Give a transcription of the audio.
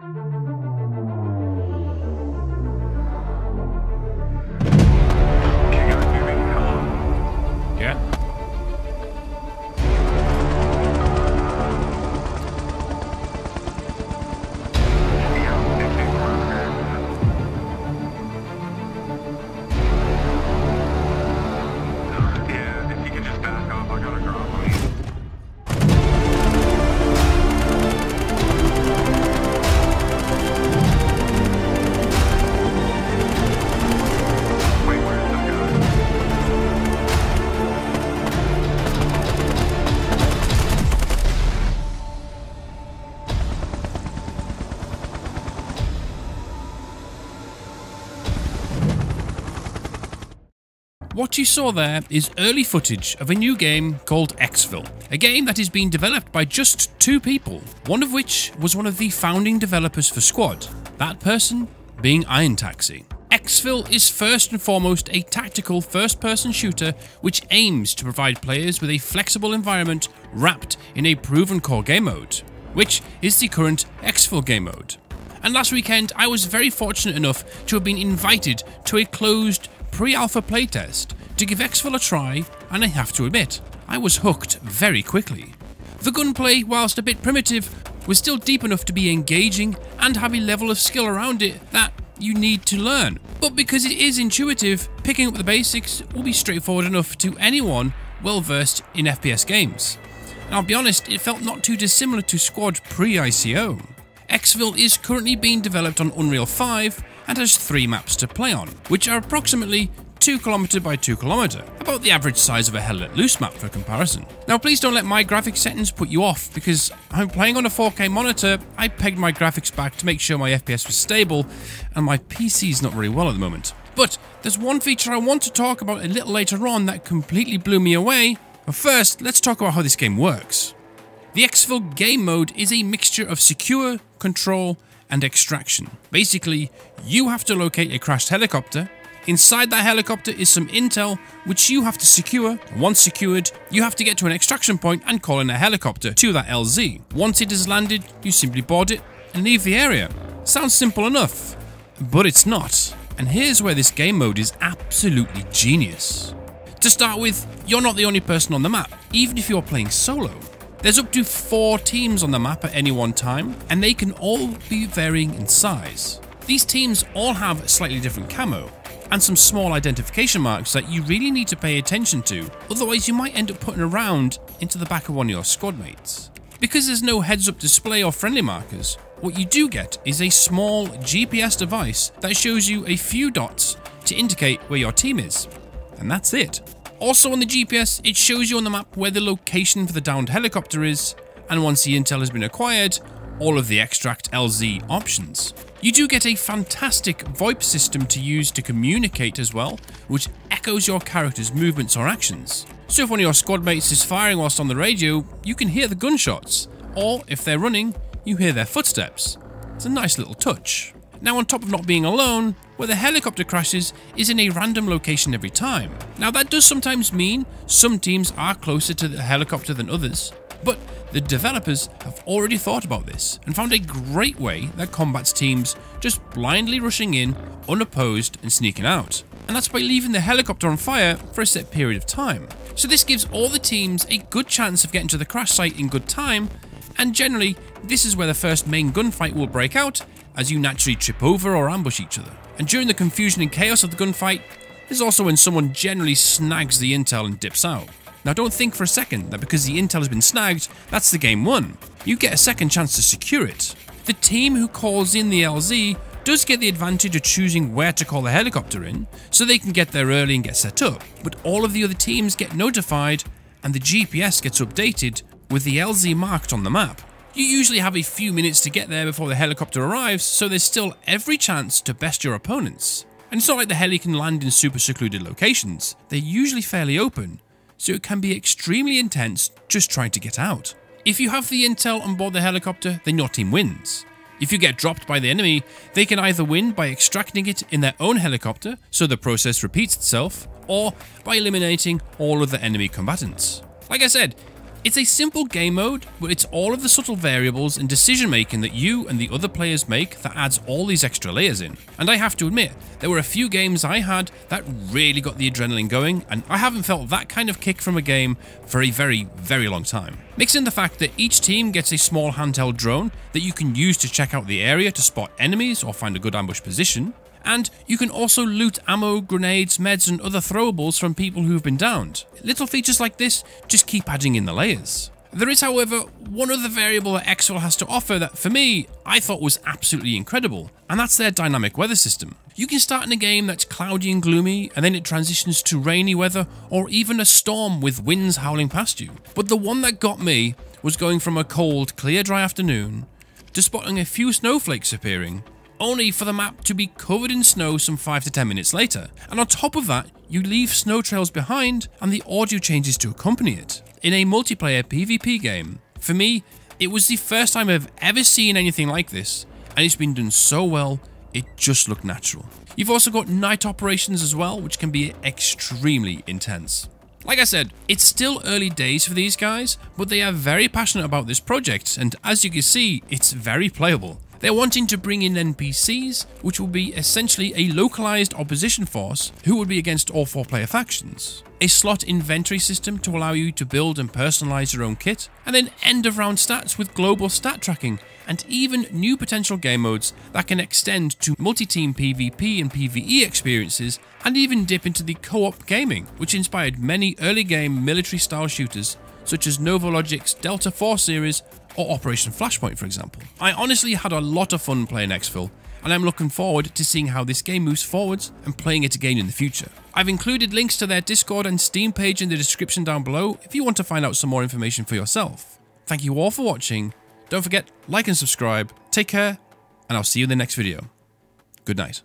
Yeah. What you saw there is early footage of a new game called Exfil, a game that is being developed by just 2 people, one of which was one of the founding developers for Squad, that person being Iron Taxi. Exfil is first and foremost a tactical first-person shooter which aims to provide players with a flexible environment wrapped in a proven core game mode, which is the current Exfil game mode. And last weekend I was very fortunate enough to have been invited to a closed pre-alpha playtest to give Exfil a try, and I have to admit, I was hooked very quickly. The gunplay, whilst a bit primitive, was still deep enough to be engaging and have a level of skill around it that you need to learn. But because it is intuitive, picking up the basics will be straightforward enough to anyone well versed in FPS games. And I'll be honest, it felt not too dissimilar to Squad pre-ICO. Exfil is currently being developed on Unreal 5 and has 3 maps to play on, which are approximately 2km by 2km, about the average size of a Hell Let Loose map for comparison. Now please don't let my graphics settings put you off, because I'm playing on a 4K monitor. I pegged my graphics back to make sure my FPS was stable, and my PC's not very well at the moment. But there's one feature I want to talk about a little later on that completely blew me away. But first, let's talk about how this game works. The Exfil game mode is a mixture of secure, control, and extraction. Basically, you have to locate a crashed helicopter. Inside that helicopter is some intel which you have to secure. Once secured, you have to get to an extraction point and call in a helicopter to that LZ. Once it is landed, you simply board it and leave the area. Sounds simple enough, but it's not. And here's where this game mode is absolutely genius. To start with, you're not the only person on the map, even if you're playing solo. There's up to 4 teams on the map at any one time, and they can all be varying in size. These teams all have a slightly different camo, and some small identification marks that you really need to pay attention to, otherwise you might end up putting a round into the back of one of your squad mates. Because there's no heads-up display or friendly markers, what you do get is a small GPS device that shows you a few dots to indicate where your team is, and that's it. Also on the GPS, it shows you on the map where the location for the downed helicopter is, and once the intel has been acquired, all of the extract LZ options. You do get a fantastic VoIP system to use to communicate as well, which echoes your character's movements or actions. So if one of your squad mates is firing whilst on the radio, you can hear the gunshots, or if they're running, you hear their footsteps. It's a nice little touch. Now on top of not being alone, where the helicopter crashes is in a random location every time. Now that does sometimes mean some teams are closer to the helicopter than others, but the developers have already thought about this and found a great way that combats teams just blindly rushing in, unopposed and sneaking out. And that's by leaving the helicopter on fire for a set period of time. So this gives all the teams a good chance of getting to the crash site in good time, and generally this is where the first main gunfight will break out, as you naturally trip over or ambush each other. And during the confusion and chaos of the gunfight is also when someone generally snags the intel and dips out. Now don't think for a second that because the intel has been snagged, that's the game won. You get a second chance to secure it. The team who calls in the LZ does get the advantage of choosing where to call the helicopter in, so they can get there early and get set up, but all of the other teams get notified and the GPS gets updated with the LZ marked on the map. You usually have a few minutes to get there before the helicopter arrives, so there's still every chance to best your opponents. And it's not like the heli can land in super secluded locations. They're usually fairly open, so it can be extremely intense just trying to get out. If you have the intel on board the helicopter, then your team wins. If you get dropped by the enemy, they can either win by extracting it in their own helicopter, so the process repeats itself, or by eliminating all of the enemy combatants. Like I said, It's a simple game mode, but it's all of the subtle variables and decision making that you and the other players make that adds all these extra layers in. And I have to admit, there were a few games I had that really got the adrenaline going, and I haven't felt that kind of kick from a game for a very, very long time. Mix in the fact that each team gets a small handheld drone that you can use to check out the area to spot enemies or find a good ambush position. And you can also loot ammo, grenades, meds and other throwables from people who've been downed. Little features like this just keep adding in the layers. There is, however, one other variable that Exfil has to offer that, for me, I thought was absolutely incredible, and that's their dynamic weather system. You can start in a game that's cloudy and gloomy, and then it transitions to rainy weather, or even a storm with winds howling past you. But the one that got me was going from a cold, clear, dry afternoon to spotting a few snowflakes appearing, only for the map to be covered in snow some 5 to 10 minutes later. And on top of that, you leave snow trails behind and the audio changes to accompany it. In a multiplayer PvP game, for me, it was the first time I've ever seen anything like this, and it's been done so well, it just looked natural. You've also got night operations as well, which can be extremely intense. Like I said, it's still early days for these guys, but they are very passionate about this project, and as you can see, it's very playable. They're wanting to bring in NPCs, which will be essentially a localized opposition force who would be against all 4 player factions. A slot inventory system to allow you to build and personalize your own kit, and then end of round stats with global stat tracking, and even new potential game modes that can extend to multi-team PvP and PvE experiences, and even dip into the co-op gaming, which inspired many early game military style shooters such as Novologic's Delta 4 series or Operation Flashpoint, for example. I honestly had a lot of fun playing Exfil, and I'm looking forward to seeing how this game moves forwards and playing it again in the future. I've included links to their Discord and Steam page in the description down below if you want to find out some more information for yourself. Thank you all for watching. Don't forget, like and subscribe. Take care, and I'll see you in the next video. Good night.